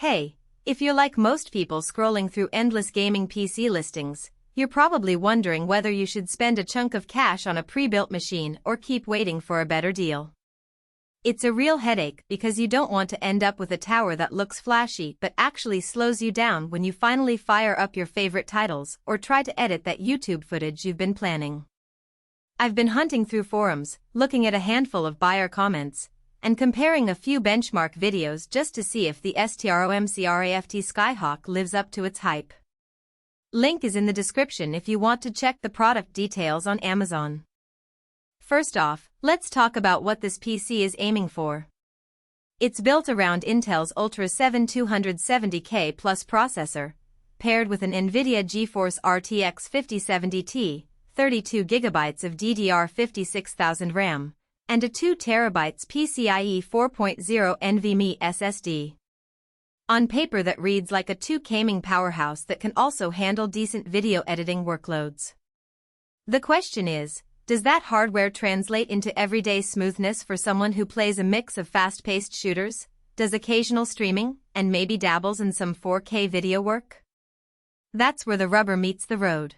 Hey, if you're like most people scrolling through endless gaming PC listings, you're probably wondering whether you should spend a chunk of cash on a pre-built machine or keep waiting for a better deal. It's a real headache because you don't want to end up with a tower that looks flashy but actually slows you down when you finally fire up your favorite titles or try to edit that YouTube footage you've been planning. I've been hunting through forums, looking at a handful of buyer comments, and comparing a few benchmark videos just to see if the STROMCRAFT Skyhawk lives up to its hype. Link is in the description if you want to check the product details on Amazon. First off, let's talk about what this PC is aiming for. It's built around Intel's Ultra 7 270K Plus processor, paired with an NVIDIA GeForce RTX 5070 Ti, 32GB of DDR56000 RAM, and a 2TB PCIe 4.0 NVMe SSD. On paper that reads like a 2 gaming powerhouse that can also handle decent video editing workloads. The question is, does that hardware translate into everyday smoothness for someone who plays a mix of fast-paced shooters, does occasional streaming, and maybe dabbles in some 4K video work? That's where the rubber meets the road.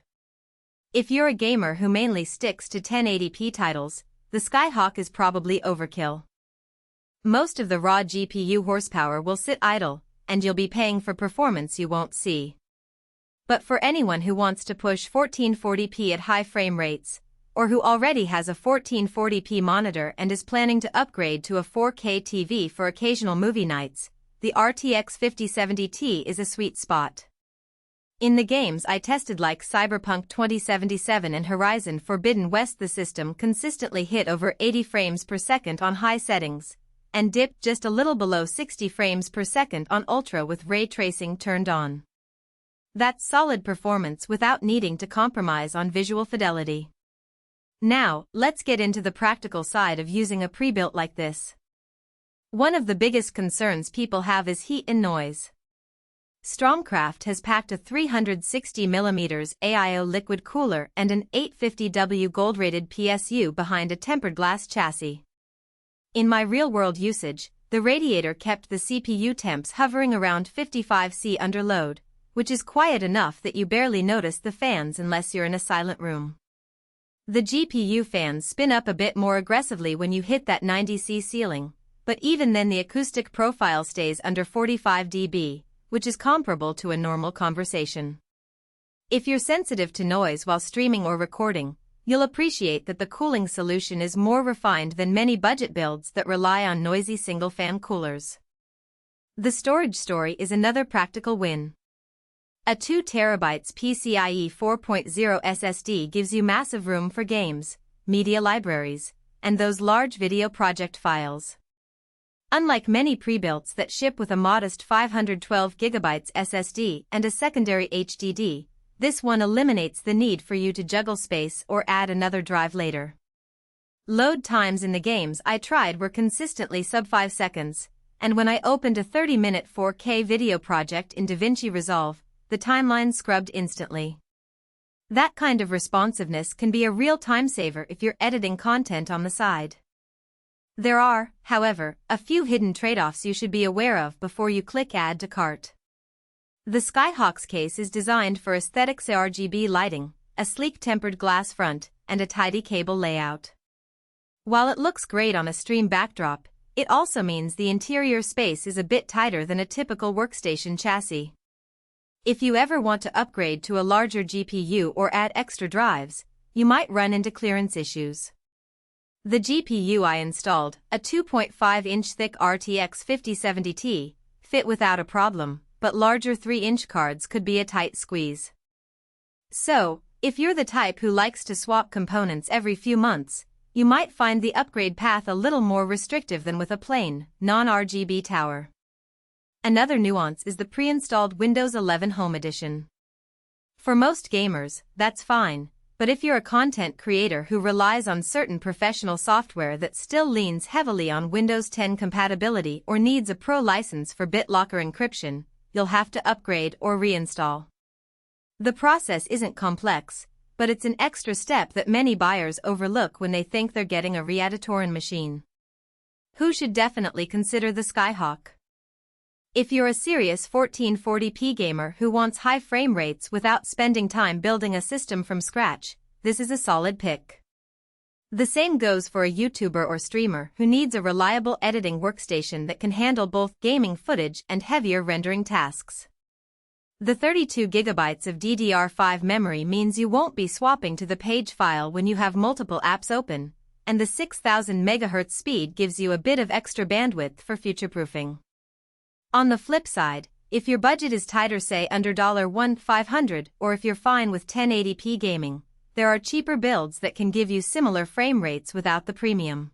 If you're a gamer who mainly sticks to 1080p titles, the Skyhawk is probably overkill. Most of the raw GPU horsepower will sit idle, and you'll be paying for performance you won't see. But for anyone who wants to push 1440p at high frame rates, or who already has a 1440p monitor and is planning to upgrade to a 4K TV for occasional movie nights, the RTX 5070 Ti is a sweet spot. In the games I tested like Cyberpunk 2077 and Horizon Forbidden West, the system consistently hit over 80 frames per second on high settings, and dipped just a little below 60 frames per second on Ultra with ray tracing turned on. That's solid performance without needing to compromise on visual fidelity. Now, let's get into the practical side of using a pre-built like this. One of the biggest concerns people have is heat and noise. STROMCRAFT has packed a 360mm AIO liquid cooler and an 850W gold-rated PSU behind a tempered glass chassis. In my real-world usage, the radiator kept the CPU temps hovering around 55°C under load, which is quiet enough that you barely notice the fans unless you're in a silent room. The GPU fans spin up a bit more aggressively when you hit that 90°C ceiling, but even then the acoustic profile stays under 45 dB, which is comparable to a normal conversation. If you're sensitive to noise while streaming or recording, you'll appreciate that the cooling solution is more refined than many budget builds that rely on noisy single-fan coolers. The storage story is another practical win. A 2TB PCIe 4.0 SSD gives you massive room for games, media libraries, and those large video project files. Unlike many pre-builts that ship with a modest 512GB SSD and a secondary HDD, this one eliminates the need for you to juggle space or add another drive later. Load times in the games I tried were consistently sub 5 seconds, and when I opened a 30-minute 4K video project in DaVinci Resolve, the timeline scrubbed instantly. That kind of responsiveness can be a real time saver if you're editing content on the side. There are, however, a few hidden trade-offs you should be aware of before you click Add to Cart. The Skyhawk's case is designed for aesthetics: ARGB lighting, a sleek tempered glass front, and a tidy cable layout. While it looks great on a stream backdrop, it also means the interior space is a bit tighter than a typical workstation chassis. If you ever want to upgrade to a larger GPU or add extra drives, you might run into clearance issues. The GPU I installed, a 2.5-inch thick RTX 5070 Ti, fit without a problem, but larger 3-inch cards could be a tight squeeze. So, if you're the type who likes to swap components every few months, you might find the upgrade path a little more restrictive than with a plain, non-RGB tower. Another nuance is the pre-installed Windows 11 Home Edition. For most gamers, that's fine, but if you're a content creator who relies on certain professional software that still leans heavily on Windows 10 compatibility or needs a pro license for BitLocker encryption, you'll have to upgrade or reinstall. The process isn't complex, but it's an extra step that many buyers overlook when they think they're getting a re-editorin machine. Who should definitely consider the Skyhawk? If you're a serious 1440p gamer who wants high frame rates without spending time building a system from scratch, this is a solid pick. The same goes for a YouTuber or streamer who needs a reliable editing workstation that can handle both gaming footage and heavier rendering tasks. The 32GB of DDR5 memory means you won't be swapping to the page file when you have multiple apps open, and the 6000 MHz speed gives you a bit of extra bandwidth for future-proofing. On the flip side, if your budget is tighter, say under $1,500, or if you're fine with 1080p gaming, there are cheaper builds that can give you similar frame rates without the premium.